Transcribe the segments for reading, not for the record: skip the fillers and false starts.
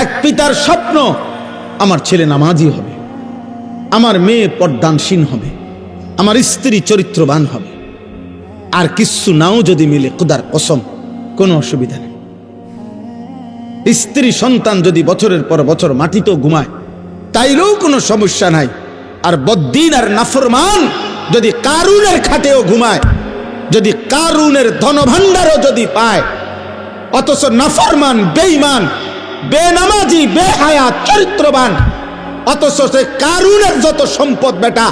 এক পিতার স্বপ্ন আমার ছেলে নামাজি হবে, আমার মেয়ে পর্দানসীন হবে, আমার স্ত্রী চরিত্রবান হবে। আর কিচ্ছু নাও যদি মিলে খোদার কসম কোনো অসুবিধা নেই। স্ত্রী সন্তান যদি বছরের পর বছর মাটিতেও ঘুমায় তাইলেও কোনো সমস্যা নাই। আর বদ্দিন আর নাফরমান যদি কারুনের খাটেও ঘুমায়, যদি কারুনের ধনভাণ্ডারও যদি পায়, অথচ নাফরমান, বেঈমান, বেনামাজি, বেহায়া, চরিত্রবান, অথচ সে কারুনের যত সম্পদ বেটা,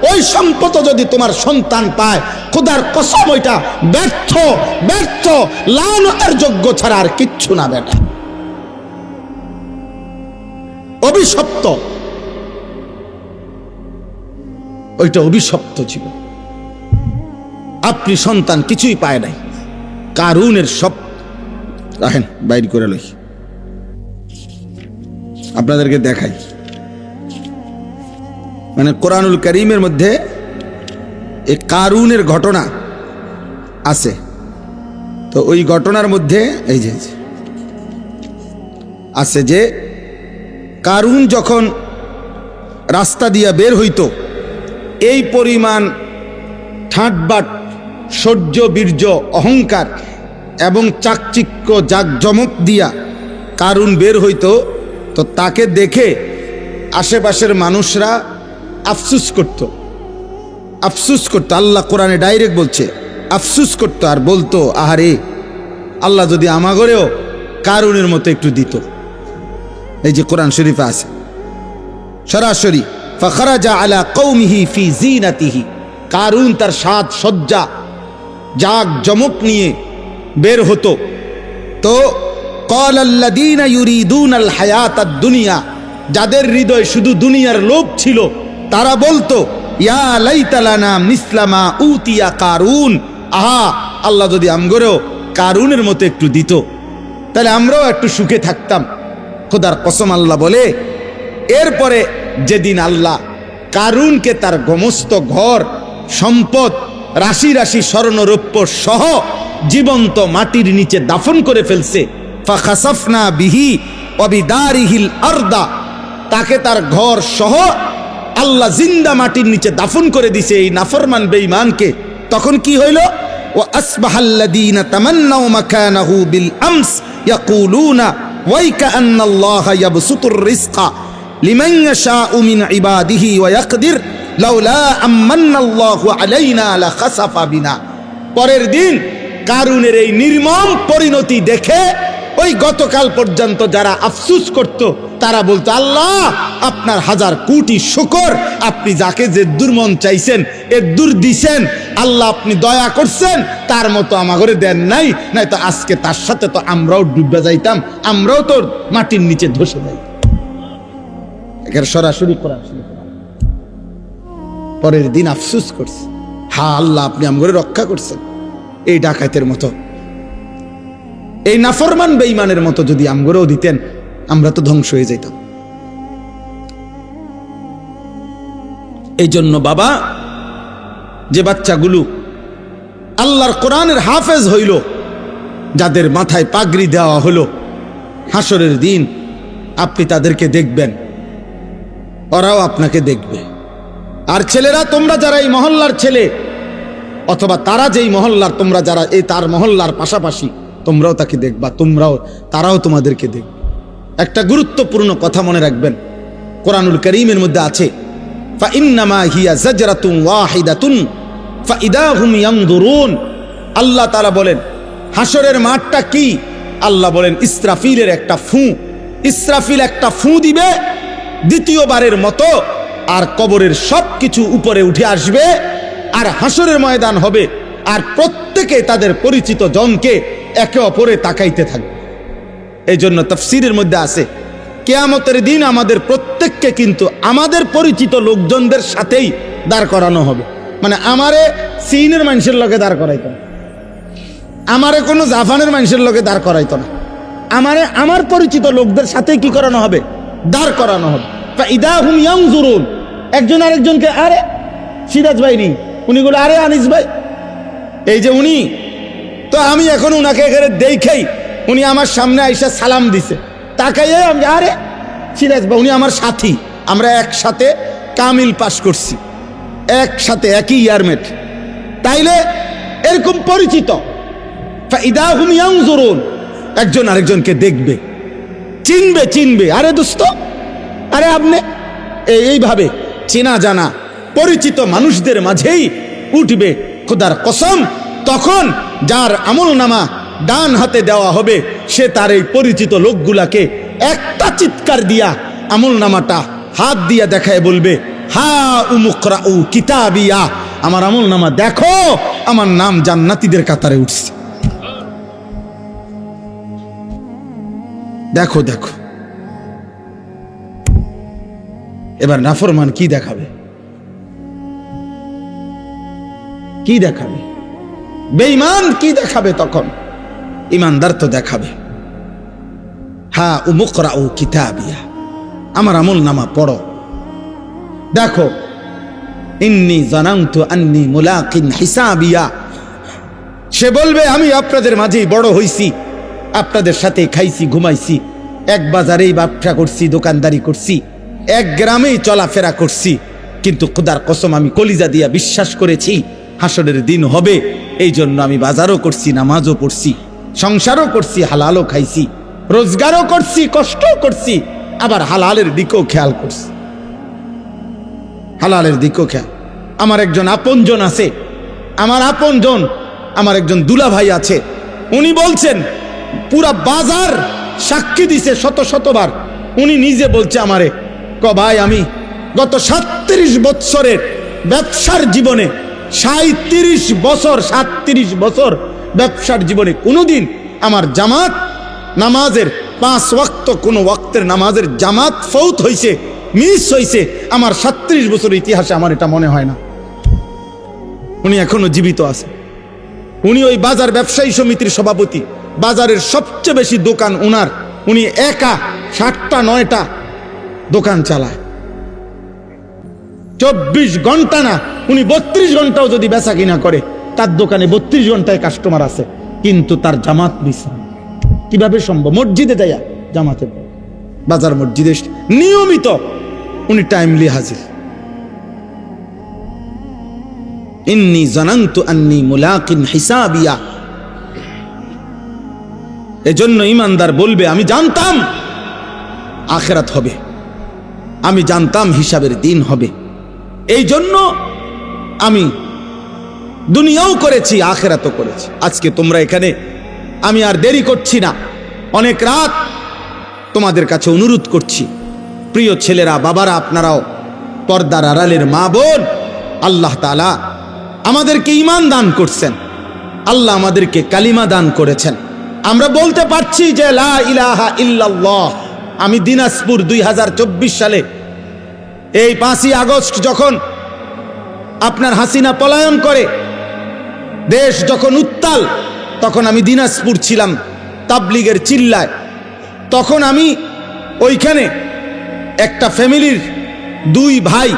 ওই সম্পদ যদি তোমার সন্তান পায়, খোদার কসম ওইটা ব্যর্থ, ব্যর্থ, লানতের যোগ্য ছাড়া আর কিচ্ছু না বেটা, অভিশপ্ত। ওইটা অভিশপ্ত ছিল। আপনি সন্তান কিছুই পায় নাই, কারুনের সব রাখেন বাইর করে লই, আপনাদেরকে দেখাই। মানে কোরআনুল কারীমের মধ্যে এই কারুনের ঘটনা আছে। তো ওই ঘটনার মধ্যে এই যে আছে যে কারুন যখন রাস্তা দিয়া বের হইতো, এই পরিমাণ ঠাটবাট, সহ্য, বীর্য, অহংকার এবং চাকচিক্য, জাকজমক দিয়া কারুন বের হইতো। তো তাকে দেখে আশেপাশের মানুষরা আফসুস করত, আফসুস করত। আল্লাহ কোরআনে ডাইরেক্ট বলছে, আফসুস করত আর বলতো, আহারে আল্লাহ যদি আমাগরেও কারুনের মতো একটু দিত। এই যে কোরআন শরীফে আছে সরাসরি, ফাখরাজা আলা কওমিহি ফি জিনাতিহি, কারুন তার সাজ সজ্জা জাকজমক নিয়ে বের হতো। তো ক্বালাল্লাযীনা ইউরিদুনাল হায়াতাদ দুনিয়া, যাদের হৃদয় শুধু দুনিয়ার লোভ ছিল, তারা বলতো, ইয়া লাইতা লানা মিসলা মা উতিয়া কারুন, আহা আল্লাহ যদি আমগরেও কারুনের মতো একটু দিত, তাহলে আমরাও একটু সুখে থাকতাম। খোদার কসম আল্লাহ বলে, এরপরে যেদিন আল্লাহ কারুনকে তার সমস্ত ঘর সম্পদ, রাশি রাশি স্বর্ণরৌপ্য সহ জীবন্ত মাটির নিচে দাফন করে ফেলছে, ফাখাসাফনা বিহি ওয়া বিদারিহিল আরদা, তাকে তার ঘর সহ আল্লাহ জিন্দা মাটির নিচে দাফন করে দিছে এই নাফরমান বেঈমানকে। তখন কি হইল? ওয়া আসবাহাল্লাযীনা তামান্নাউ মাকানাহু বিল আমস ইয়াকুলুনা ওয়াইকা আন্নাল্লাহা ইয়াবসুতুর রিজকা লিমান ইয়াশাউ মিন ইবাদিহি ওয়া ইয়াকদির লাউলা আমান্নাল্লাহু আলাইনা লাখাসাফা বিনা। পরের দিন কারুনের এই নির্মম পরিণতি দেখে ওই গতকাল পর্যন্ত যারা আফসুস করত, তারা বলতো, আল্লাহ আপনার হাজার কোটি শুকর, আপনি যাকে যে দুর্মন চাইছেন এ দূর দিছেন, আল্লাহ আপনি দয়া করছেন, তার মতো আমাগরে দেন নাই, নাই তো আজকে তার সাথে তো আমরাও ডুবে যাইতাম, আমরাও তো মাটির নিচে ধসে যাইতাম। এখানে সরাসরি কোরআন। পরের দিন আফসুস করছে, হা আল্লাহ আপনি আমগরে রক্ষা করছেন। এই ডাকাতের মতো, এই নাফরমান বেঈমানের মতো যদি আমগরেও দিতেন, আমরা তো ধ্বংস হয়ে যেতাম। এই জন্য বাবা, যে বাচ্চাগুলো আল্লাহর কোরআনের হাফেজ হইল, যাদের মাথায় পাগড়ি দেওয়া হলো, হাসরের দিন আপনি তাদেরকে দেখবেন, ওরাও আপনাকে দেখবে। আর ছেলেরা, তোমরা যারা এই মহল্লার ছেলে, অথবা তারা যেই মহল্লার, তোমরা যারা এই তার মহল্লার পাশাপাশি, তোমরাও তাকে দেখবা, তারাও তোমাদেরকে দেখবে। একটা গুরুত্বপূর্ণ কথা মনে রাখবেন, কোরআনুল কারীমের মধ্যে আছে, ফাইন্নামা হিয়া জাজরাতুন ওয়াহিদাতুন ফাইদা হুম ইয়ানজুরুন। আল্লাহ তাআলা বলেন, হাসরের মাঠটা কি? আল্লাহ বলেন, ইসরাফিলের একটা ফু। ইসরাফিল একটা ফু দিবে দ্বিতীয়বারের মতো, আর কবরের সব কিছু উপরে উঠে আসবে, আর হাসরের ময়দান হবে, আর প্রত্যেকে তাদের পরিচিত জনকে একে অপরে তাকাইতে থাকবে। এই জন্য তাফসীরের মধ্যে আছে, কিয়ামতের দিন আমাদের প্রত্যেককে কিন্তু আমাদের পরিচিত লোকজনদের সাথেই দাঁড় করানো হবে। মানে আমারে চীনের মানুষের লগে দাঁড় করাইতো না, আমারে কোনো জাপানের মানুষের লগে দাঁড় করাইতো না, আমারে আমার পরিচিত লোকদের সাথেই কি করানো হবে? দাঁড় করানো হবে। ফাইদা হুম ইয়ানজুরুন, একজন আরেকজনকে, আরে সিরাজ ভাই নি, উনি বলে, আরে আনিস ভাই, এই যে উনি, তো আমি এখন উনাকে এখানে দেখেই উনি আমার সামনে আইসা সালাম দিছে, তাকাইয়ে আমি, আরে সিরাজ বা উনি আমার সাথী, আমরা একসাথে কামিল পাশ করছি, একসাথে একই ইয়ারমেট, তাইলে এরকম পরিচিত। ফাইদাহুম ইয়ানজুরুন, একজন আরেকজনকে দেখবে, চিনবে। আরে দোস্ত, আরে আপনি, এইভাবে চেনা জানা পরিচিত মানুষদের মাঝেই উঠবে খোদার কসম। তখন যার আমল নামা ডান হাতে দেওয়া হবে, সে তার এই পরিচিত লোকগুলাকে একটা চিৎকার দিয়া আমল নামাটা হাত দিয়া দেখায় বলবে, হা উমুকরাউ কিতাবিয়া, আমার আমল নামা দেখো, আমার নাম জান্নাতীদের কাতারে উঠছে। দেখো দেখো, এবার নাফরমান কি দেখাবে? কি দেখাবে? বেঈমান কি দেখাবে? তখন ইমানদার তো দেখাবে, হা উমুকরাউ কিতাবিয়া, আমার আমল নামা পড়ো, দেখো, ইন্নী জানানতু আন্নী মুলাকিন হিসাবিয়া। সে বলবে, আমি আপনাদের মাঝেই বড় হইছি, আপনাদের সাথে খাইছি ঘুমাইছি, এক বাজারেই ব্যবসা করছি, দোকানদারি করছি, এক গ্রামেই চলাফেরা করছি, কিন্তু খোদার কসম আমি কলিজা দিয়া বিশ্বাস করেছি হাসরের দিন হবে, এই জন্য আমি বাজারও করছি, নামাজও পড়ছি, সংসারও করছি, হালালও খাইছি, রোজগারও করছি, কষ্টও করছি, আবার হালালের দিকেও খেয়াল করছি, হালালের দিকেও খেয়াল। আমার একজন আপনজন আছে, আমার আপনজন, আমার একজন দুলা ভাই আছে, উনি বলছেন, পুরা বাজার সাক্ষী দিছে শতবার, উনি নিজে বলছে আমারে, ভাই আমি গত 37 বছরের ব্যবসার জীবনে 37 বছর ব্যবসার জীবনে কোনোদিন আমার জামাত নামাজের 5 ওয়াক্ত কোনো ওয়াক্তের নামাজের জামাত ফৌত হইছে, মিস হইছে, আমার 37 বছরের ইতিহাসে আমার এটা মনে হয় না। উনি এখনো জীবিত আছে, উনি ওই বাজার ব্যবসায়ী সমিতির সভাপতি, বাজারের সবচেয়ে বেশি দোকান উনার, উনি একা 7টা 9টা দোকান চালায়, 24 ঘন্টা না, উনি 32 ঘন্টাও যদি বেচা কিনা করে, তার দোকানে 32 ঘন্টায় কাস্টমার আছে, কিন্তু তার জামাত মিস। কিভাবে সম্ভব? মসজিদে যায় জামাতে, বাজার মসজিদে নিয়মিত উনি টাইমলি হাজির। ইন্নী জানানতু আন্নী মুলাকিন হিসাবিয়া। এজন্য ইমানদার বলবে, আমি জানতাম আখিরাত হবে, আমি জানতাম হিসাবের দিন হবে, এই জন্য আমি দুনিয়াও করেছি, আখিরাতও করেছি। আজকে তোমরা এখানে, আমি আর দেরি করছি না, অনেক রাত তোমাদের কাছে অনুরোধ করছি, প্রিয় ছেলেরা, বাবারা, আপনারাও পর্দার আড়ালের মা বোন, আল্লাহ তাআলা আমাদেরকে ঈমান দান করছেন, আল্লাহ আমাদেরকে কালিমা দান করেছেন, আমরা বলতে পারছি যে লা ইলাহা ইল্লাল্লাহ। আমি দিনাজপুর 2024 সালে এই 5ই আগস্ট যখন আপনার হাসিনা পলায়ন করে, দেশ যখন উত্তাল, তখন আমি দিনাজপুর ছিলাম তাবলিগের চিল্লায়। তখন আমি ওইখানে একটা ফ্যামিলির 2 ভাই,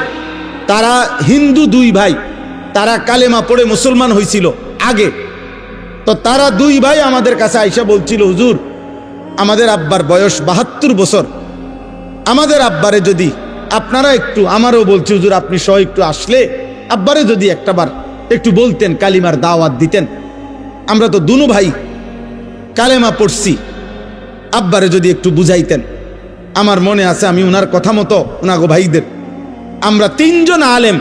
তারা হিন্দু 2 ভাই, তারা কালেমা পড়ে মুসলমান হয়েছিল আগে, তো তারা 2 ভাই আমাদের কাছে আইসা বলছিল, হুজুর আমাদের আব্বার বয়স 72 বছর, আমাদের আব্বারে যদি আপনারা একটু, আমারও বলছি হুজুর আপনি সহ একটু আসলে আব্বারে যদি একটাবার একটু বলতেন, কালিমার দাওয়াত দিতেন, আমরা তো দুনো ভাই কালেমা পড়ছি, আব্বারে যদি একটু বুঝাইতেন। আমার মনে আছে আমি উনার কথা মতো উনাগো ভাইদের, আমরা 3 জন আলেম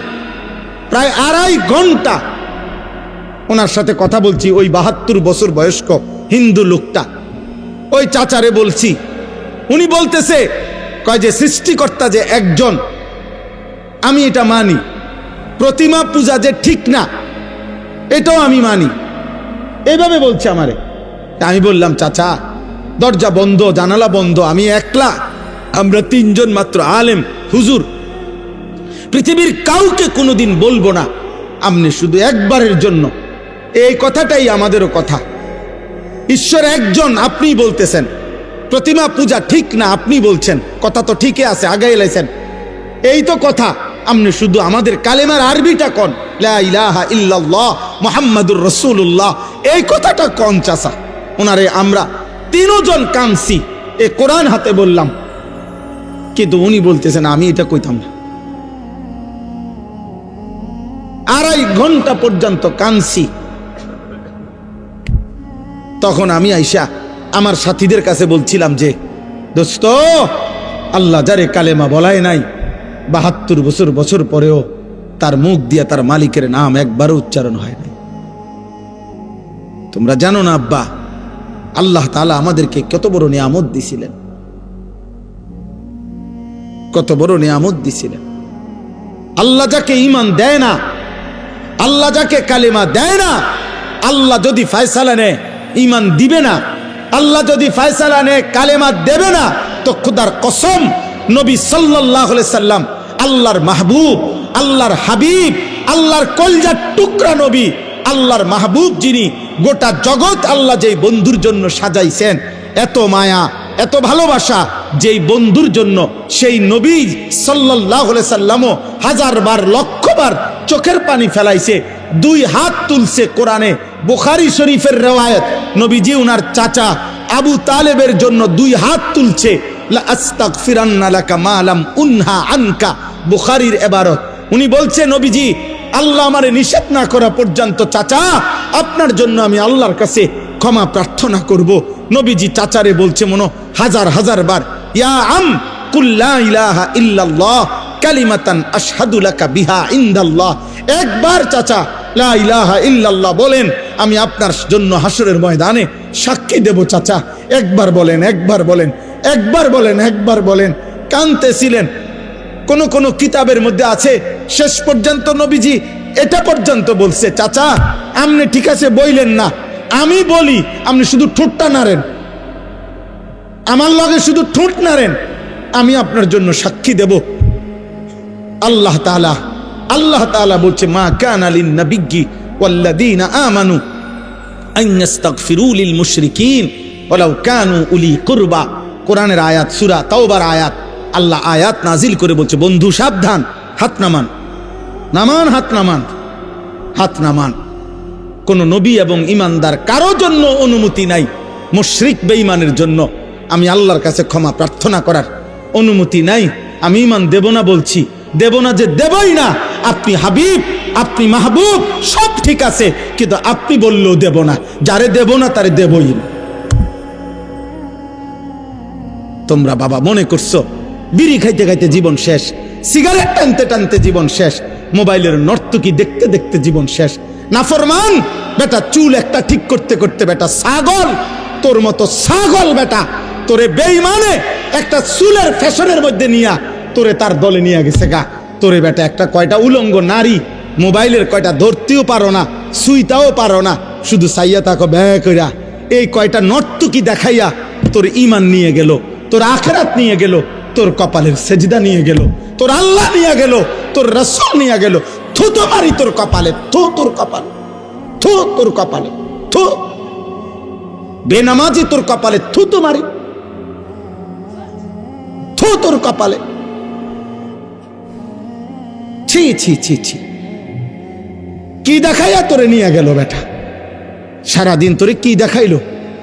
প্রায় 2.5 ঘন্টা ওনার সাথে কথা বলছি। ওই 72 বছর বয়স্ক হিন্দু লোকটা, ওই চাচারে বলছি, উনি বলতেছে, কয় যে সৃষ্টিকর্তা যে একজন, আমি এটা মানি, প্রতিমা পূজা যে ঠিক না এটাও আমি মানি, এইভাবে বলছে আমারে। আমি বললাম, চাচা দরজা বন্ধ, জানালা বন্ধ, আমি একলা, আমরা 3 জন মাত্র আলেম, হুজুর পৃথিবীর কাউকে কোনোদিন বলবো না, আপনি শুধু একবারের জন্য, এই কথাটাই আমাদেরও কথা। ঈশ্বর একজন, আপনি বলতেছেন প্রতিমা পূজা ঠিক না, আপনি বলছেন, কথা তো ঠিকই আছে, আগে এলাইছেন, এই তো কথা, আপনি শুধু আমাদের কালেমার আরবিটা কোন, লা ইলাহা ইল্লাল্লাহ মুহাম্মাদুর রাসূলুল্লাহ, এই কথাটা কোন চাচা। ওনারে আমরা 3 জন কাঁদছি, এ কোরআন হাতে বললাম, কিন্তু উনি বলতেছেন আমি এটা কইতাম না। 2.5 ঘন্টা পর্যন্ত কাঁদছি। তখন আমি আইসা আমার সাথীদের কাছে বলছিলাম যে দোস্ত, আল্লাহ যারে কালেমা বলায় নাই 72 বছর পরেও তার মুখ দিয়ে তার মালিকের নাম একবারও উচ্চারণ হয় নাই। তোমরা জানো না আব্বা, আল্লাহ তাআলা আমাদেরকে কত বড় নিয়ামত দিছিলেন, কত বড় নিয়ামত দিছিলেন। আল্লাহ যাকে ঈমান দেয় না, আল্লাহ যাকে কালেমা দেয় না, আল্লাহ যদি ফয়সালা নেয় ঈমান দিবে না, আল্লাহ যদি ফয়সালা নেয় কালেমা দেবে না, তো খুদার কসম নবী সাল্লাল্লাহু আলাইহি সাল্লাম আল্লাহর মাহবুব, আল্লাহর হাবিব, আল্লাহর কলজার টুকরা নবী, আল্লাহর মাহবুব যিনি, গোটা জগৎ আল্লাহ যেই বন্ধুর জন্য সাজাইছেন, এত মায়া এত ভালোবাসা যেই বন্ধুর জন্য, সেই নবী সাল্লাল্লাহু আলাইহি সাল্লামও 1000 বার 1,00,000 বার চোখের পানি ফেলাইছে, 2 হাত তুলছে। কোরআনে বুখারী শরীফের রিওয়ায়াত, নবীজি উনার চাচা আবু তালেবের জন্য 2 হাত তুলছে, লা আস্তাগফিরান্না লাকা মা লাম উনহা আনকা, বুখারীর ইবারত। উনি বলছে নবীজি, আল্লাহ আমারে নিষেধ না করা পর্যন্ত চাচা আপনার জন্য আমি আল্লাহর কাছে ক্ষমা প্রার্থনা করব। নবীজি চাচারে বলছে মনো 1000 বার, ইয়া আম কুল লা ইলাহা ইল্লাল্লাহ কালিমাতান আশহাদু লাকা বিহা ইনদাল্লাহ। একবার চাচা লা ইলাহা ইল্লাল্লাহ বলেন, আমি আপনার জন্য হাসরের ময়দানে সাক্ষী দেব। চাচা একবার বলেন, একবার বলেন, একবার বলেন, একবার বলেন। কাঁদতেছিলেন। কোন কিতাবের মধ্যে আছে শেষ পর্যন্ত নবীজি এটা পর্যন্ত বলছে, চাচা আপনি ঠিক আছে বইলেন না, আমি বলি, আপনি শুধু ঠোঁটটা নাড়েন, আমার লগে শুধু ঠোঁট নাড়েন, আমি আপনার জন্য সাক্ষী দেব। আল্লাহ তাআলা বলছে, মা কানা লিন নাবিয়্যি ওয়াল্লাযীনা আমানু আন ইস্তাগফিরু লিল মুশরিকিন ওয়ালাউ কানু উলি কুরবা। কোরআনের আয়াত, সূরা তাওবার আয়াত। আল্লাহ আয়াত নাজিল করে বলছে, বন্ধু সাবধান, হাত নামান, নামান, হাত নামান, হাত নামান। কোন নবী এবং ইমানদার কারো জন্য অনুমতি নাই মুশরিক বেঈমানের জন্য আমি আল্লাহর কাছে ক্ষমা প্রার্থনা করার অনুমতি নাই। আমি ঈমান দেব না বলছি, দেব না যে দেবই না। আপনি হাবিব, আপনি মাহবুব, সব ঠিক আছে, কিন্তু আপনি বললেও দেব না। যারে দেব না তারে দেবই না। তোমরা বাবা মনে করছো বিড়ি খাইতে খাইতে জীবন শেষ, সিগারেট টানতে টানতে জীবন শেষ, মোবাইলের নর্তকী দেখতে দেখতে জীবন শেষ। নাফরমান বেটা, চুল একটা ঠিক করতে করতে বেটা ছাগল, তোর মতো ছাগল বেটা, তোরে বেঈমানে একটা চুলের ফ্যাশনের মধ্যে নিয়া তোরে তার দলে নিয়ে গেছে গা। তোরে বেটা একটা কয়টা উলঙ্গ নারী, মোবাইলের কয়টা ধরতেও পারো না, সুইতাও পারো না, শুধু সাইয়া তাকো ব্যয় কইরা। এই কয়টা নর্তকী দেখাইয়া তোর ঈমান নিয়ে গেল, তোর আখিরাত নিয়ে গেল, তোর কপালের সেজদা নিয়ে গেল, তোর আল্লাহ নিয়ে গেল, তোর রাসূল নিয়ে গেল। থু তো মারি তোর কপালে, থু তোর কপালে, থু তোর কপালে, থু। বেনামাজি তোর কপালে থু তো মারি, থু তোর কপালে। ছি ছি ছি ছি, কি দেখাইয়া তোরে নিয়ে গেল বেটা? সারাদিন তোরে কি দেখাইলো?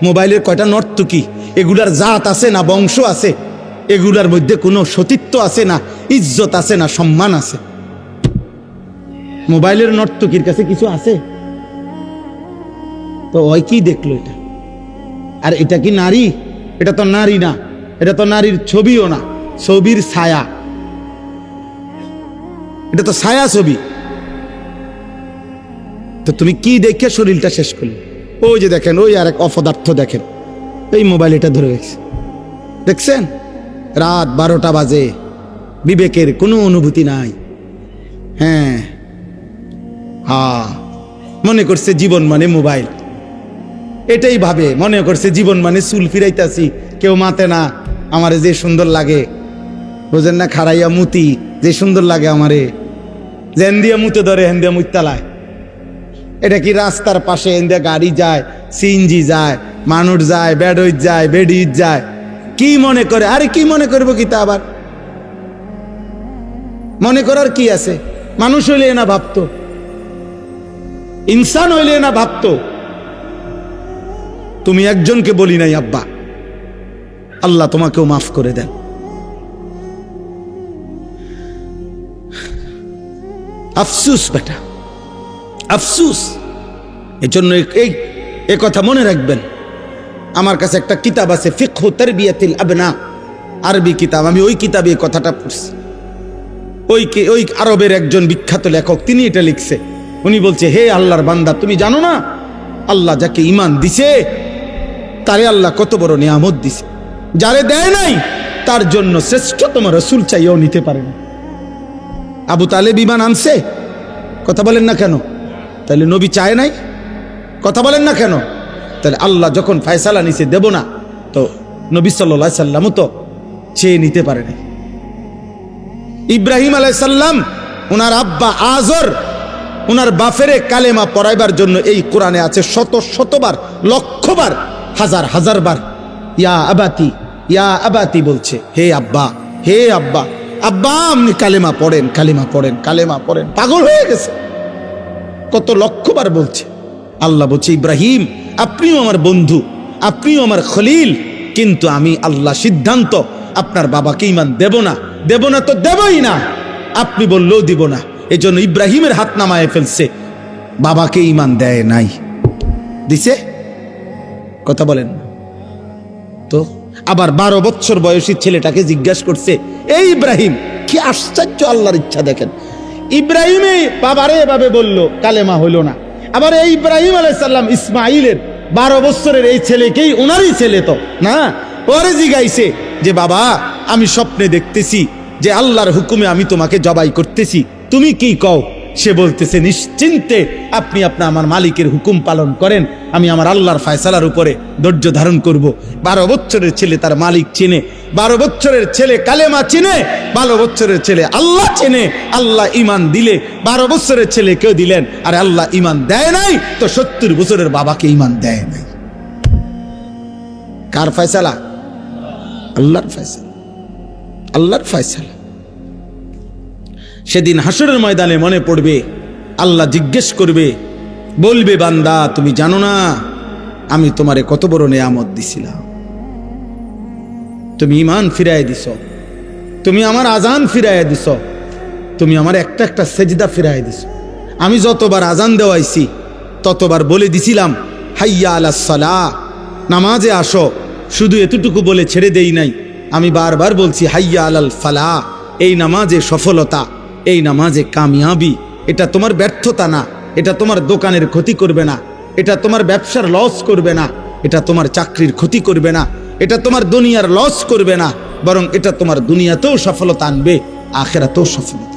মোবাইলের কয়টা নর্তকী, এগুলার জাত আছে না বংশ আছে? এগুলার মধ্যে কোনো সতীত্ব আছে না, ইজ্জত আছে না, সম্মান আছে? মোবাইলের নর্তকীর কাছে কিছু আছে? তো ওই কি দেখলো এটা? আর এটা কি নারী? এটা তো নারী না, এটা তো নারীর ছবিও না, ছবির ছায়া। এটা তো ছায়া ছবি। তো তুমি কি দেখে শরীরটা শেষ করলে? ওই যে দেখেন, ওই আর এক অপদার্থ দেখেন, এই মোবাইল এটা ধরে গেছে, দেখছেন? রাত 12টা বাজে, বিবেকের কোনো অনুভূতি নাই। হ্যাঁ, মনে করছে জীবন মানে মোবাইল, এটাই ভাবে। মনে করছে জীবন মানে চুল ফিরাইতাছি, কেউ মাতে না, আমারে যে সুন্দর লাগে, বুঝেন না? খাড়াইয়া মুতি, যে সুন্দর লাগে আমারে, যেন দিয়ে মুতে ধরে হেন দিয়ে মুতালায়। এটা কি রাস্তার পাশে হেন দিয়ে গাড়ি যায়, সিএনজি যায়, মানুষ যায়, বেডইট যায়, বেডিট যায়, কি মনে করে? আরে কি মনে করবো কি তা? আবার মনে করার কি আছে? মানুষ হইলে না ভাবতো, ইনসান হইলে না ভাবতো। তুমি একজনকে বলি নাই আব্বা, আল্লাহ তোমাকেও মাফ করে দেন। আফসুস বেটা, আফসুস। এজন্য এই কথা মনে রাখবেন। আমার কাছে একটা কিতাব আছে, ফিকহু তারবিয়াতিল আবনা, আরবি কিতাব। আমি ওই কিতাবে এই কথাটা পড়ছি। ওই আরবের একজন বিখ্যাত লেখক, তিনি এটা লিখছে। উনি বলছে, হে আল্লাহর বান্দা, তুমি জানো না আল্লাহ যাকে ঈমান দিছে তারে আল্লাহ কত বড় নিয়ামত দিছে। যারে দেয় নাই তার জন্য শ্রেষ্ঠতম রাসূল চাইও নিতে পারে না। আবু তালেব ঈমান আনছে, কথা বলেন না কেন? তাহলে নবী চায় নাই, কথা বলেন না কেন? তাহলে আল্লাহ যখন ফয়সালা নিছে দেব না, তো নবী সাল্লাল্লাহু আলাইহি সাল্লামও তো চেয়ে নিতে পারে না। ইব্রাহিম আলাইহিস সালাম, ওনার আব্বা আজর ওনার বাফেরে কালেমা পড়াইবার জন্য এই কোরআনে আছে শত শতবার, লক্ষবার, হাজার হাজার বার ইয়া আবাতি, ইয়া আবাতি বলছে, হে আব্বা, হে আব্বা, আব্বা আপনি কালেমা পড়েন, কালেমা পড়েন, কালেমা পড়েন। পাগল হয়ে গেছে, কত লক্ষবার বলছে। আল্লাহ বলছে, ইব্রাহিম আপনিও আমার বন্ধু, আপনিও আমার খলিল, কিন্তু আমি আল্লাহ সিদ্ধান্ত আপনার বাবাকে ঈমান দেব না, দেব না তো দেবই না, আপনি বললেও দিব না। এই জন্য ইব্রাহিমের হাত নামায় ফেলছে, বাবাকে ঈমান দেয় নাই, দিছে, কথা বলেন না তো। আবার 12 বছর বয়সী ছেলেটাকে জিজ্ঞাসা করছে, এই ইব্রাহিম, কি আশ্চর্য আল্লাহর ইচ্ছা দেখেন। ইব্রাহিমে বাবারে এভাবে বলল, কালেমা হইল না। আবার এই ইব্রাহিম আলাইহিস সালাম ইসমাইলের 12 বছরের এই ছেলেকেই, ওনারই ছেলে তো না, পরে জিগাইছে যে বাবা আমি স্বপ্নে দেখতেছি যে আল্লাহর হুকুমে আমি তোমাকে জবাই করতেছি, তুমি কি কও? সে বলতেছে, নিশ্চিন্তে আপনি আমার মালিকের হুকুম পালন করেন, আমি আমার আল্লাহর ফয়সালার উপরে ধৈর্য ধারণ করব। 12 বছরের ছেলে তার মালিক চিনে, 12 বছরের ছেলে কালেমা চিনে, 12 বছরের ছেলে আল্লাহ চিনে। আল্লাহ ঈমান দিলে 12 বছরের ছেলে কেউ দিলেন, আর আল্লাহ ঈমান দেয় নাই তো 70 বছরের বাবাকে ঈমান দেয় নাই। কার ফয়সালা? আল্লাহর ফয়সালা, আল্লাহর ফয়সালা। সেদিন হাসরের ময়দানে মনে পড়বে, আল্লাহ জিজ্ঞেস করবে, বলবে, বান্দা তুমি জানো না আমি তোমারে কত বড় নিয়ামত দিছিলাম, তুমি ঈমান ফিরায় দিছ, তুমি আমার আজান ফিরায় দিছ, তুমি আমার একটা একটা সেজদা ফিরায় দিছ। আমি যতবার আজান দেওয়াইছি ততবার বলে দিছিলাম, হাইয়া আলাস সালাহ, নামাজে আসো, শুধু এতটুকু বলে ছেড়ে দেই নাই, আমি বারবার বলছি হাইয়া আলাল ফালাহ, এই নামাজে সফলতা, এই নামাজে কামিয়াবি। এটা তোমার ব্যর্থতা না, এটা তোমার দোকানের ক্ষতি করবে না, এটা তোমার ব্যবসার লস করবে না, এটা তোমার চাকরির ক্ষতি করবে না, এটা তোমার দুনিয়ার লস করবে না, বরং এটা তোমার দুনিয়াতেও সফলতা আনবে, আখিরাতেও সফলতা।